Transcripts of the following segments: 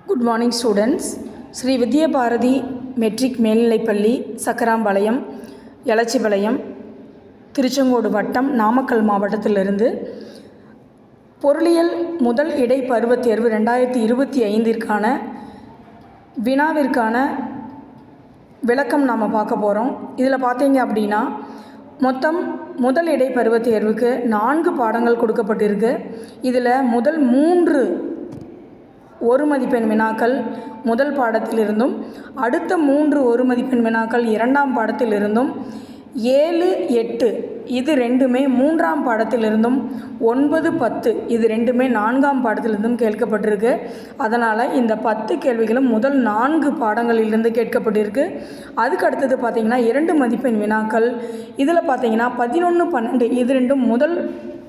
Good morning students. Shri Vidya Bharathi matric மேல்நிலைப்பள்ளி, சக்கராம்பாளையம், எலச்சிபாளையம், திருச்செங்கோடு வட்டம், நாமக்கல் மாவட்டத்திலிருந்து பொருளியல் முதல் இடைப்பருவத் தேர்வு 2025ற்கான வினாவிற்கான விளக்கம் நாம் பார்க்க போகிறோம். இதில் பார்த்தீங்க அப்படின்னா மொத்தம் முதல் இடைப்பருவத் தேர்வுக்கு 4 பாடங்கள் கொடுக்கப்பட்டிருக்கு. இதில் முதல் 3 ஒரு மதிப்பெண் வினாக்கள் முதல் பாடத்திலிருந்தும், அடுத்த 3 ஒரு மதிப்பெண் வினாக்கள் 2ஆம் பாடத்திலிருந்தும், 7, 8 இது ரெண்டுமே 3ஆம் பாடத்திலிருந்தும், 9, 10 இது ரெண்டுமே 4ஆம் பாடத்திலிருந்தும் கேட்கப்பட்டிருக்கு. அதனால் இந்த 10 கேள்விகளும் முதல் 4 பாடங்களிலிருந்து கேட்கப்பட்டிருக்கு. அதுக்கு அடுத்தது பார்த்திங்கன்னா 2 மதிப்பெண் வினாக்கள். இதில் பார்த்திங்கன்னா 11, 12 இது ரெண்டும் முதல்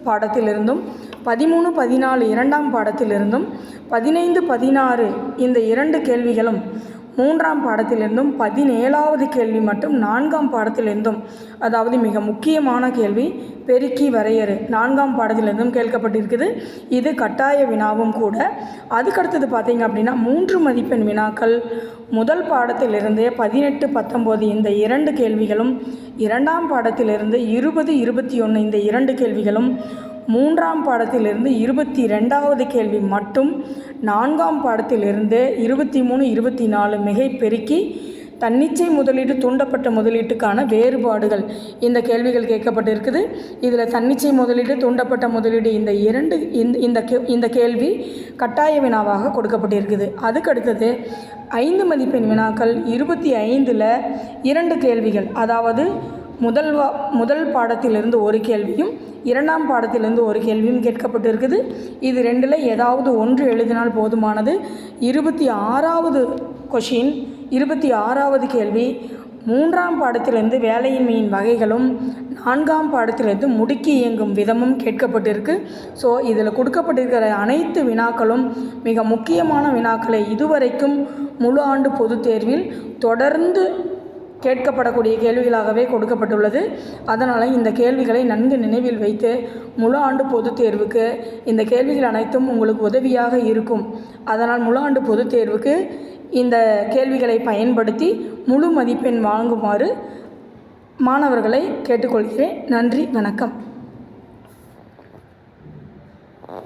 பாடத்திலிருந்தும், 13, 14 2ஆம் பாடத்திலிருந்தும், 15, 16 இந்த 2 கேள்விகளும் 3ஆம் பாடத்திலிருந்தும், 17வது கேள்வி மட்டும் 4ஆம் பாடத்திலிருந்தும், அதாவது மிக முக்கியமான கேள்வி பெருக்கி வரையறு 4ஆம் பாடத்திலிருந்தும் கேட்கப்பட்டிருக்குது. இது கட்டாய வினாவும் கூட. அதுக்கடுத்தது பார்த்திங்க அப்படின்னா 3 மதிப்பெண் வினாக்கள் முதல் பாடத்திலிருந்து 18, 19 இந்த 2 கேள்விகளும், 2ஆம் பாடத்திலிருந்து 20, 21 இந்த 2 கேள்விகளும், 3ஆம் பாடத்திலிருந்து 22வது கேள்வி மட்டும், 4ஆம் பாடத்திலிருந்து 23, 24 மிகை பெருக்கி, தன்னிச்சை முதலீடு, தூண்டப்பட்ட முதலீட்டுக்கான வேறுபாடுகள் இந்த கேள்விகள் கேட்கப்பட்டிருக்குது. இதில் தன்னிச்சை முதலீடு, தூண்டப்பட்ட முதலீடு இந்த கேள்வி கட்டாய வினாவாக கொடுக்கப்பட்டிருக்குது. அதுக்கடுத்தது 5 மதிப்பெண் வினாக்கள் 25ல் 2 கேள்விகள், அதாவது முதல் பாடத்திலிருந்து ஒரு கேள்வியும், 2ஆம் பாடத்திலிருந்து ஒரு கேள்வியும் கேட்கப்பட்டிருக்குது. இது ரெண்டில் ஏதாவது ஒன்று எழுதினால் போதுமானது. 26வது கொஷின், 26வது கேள்வி 3ஆம் பாடத்திலிருந்து வேலையின்மையின் வகைகளும், 4ஆம் பாடத்திலிருந்து முடுக்கி இயங்கும் விதமும் கேட்கப்பட்டிருக்கு. ஸோ இதில் கொடுக்கப்பட்டிருக்கிற அனைத்து வினாக்களும் மிக முக்கியமான வினாக்களை இதுவரைக்கும் முழு ஆண்டு பொதுத் தேர்வில் தொடர்ந்து கேட்கப்படக்கூடிய கேள்விகளாகவே கொடுக்கப்பட்டுள்ளது. அதனால் இந்த கேள்விகளை நன்கு நினைவில் வைத்து முழு ஆண்டு பொதுத் தேர்வுக்கு இந்த கேள்விகள் அனைத்தும் உங்களுக்கு உதவியாக இருக்கும். அதனால் முழு ஆண்டு பொதுத் தேர்வுக்கு இந்த கேள்விகளை பயன்படுத்தி முழு மதிப்பெண் வாங்குமாறு மாணவர்களை கேட்டுக்கொள்கிறேன். நன்றி, வணக்கம்.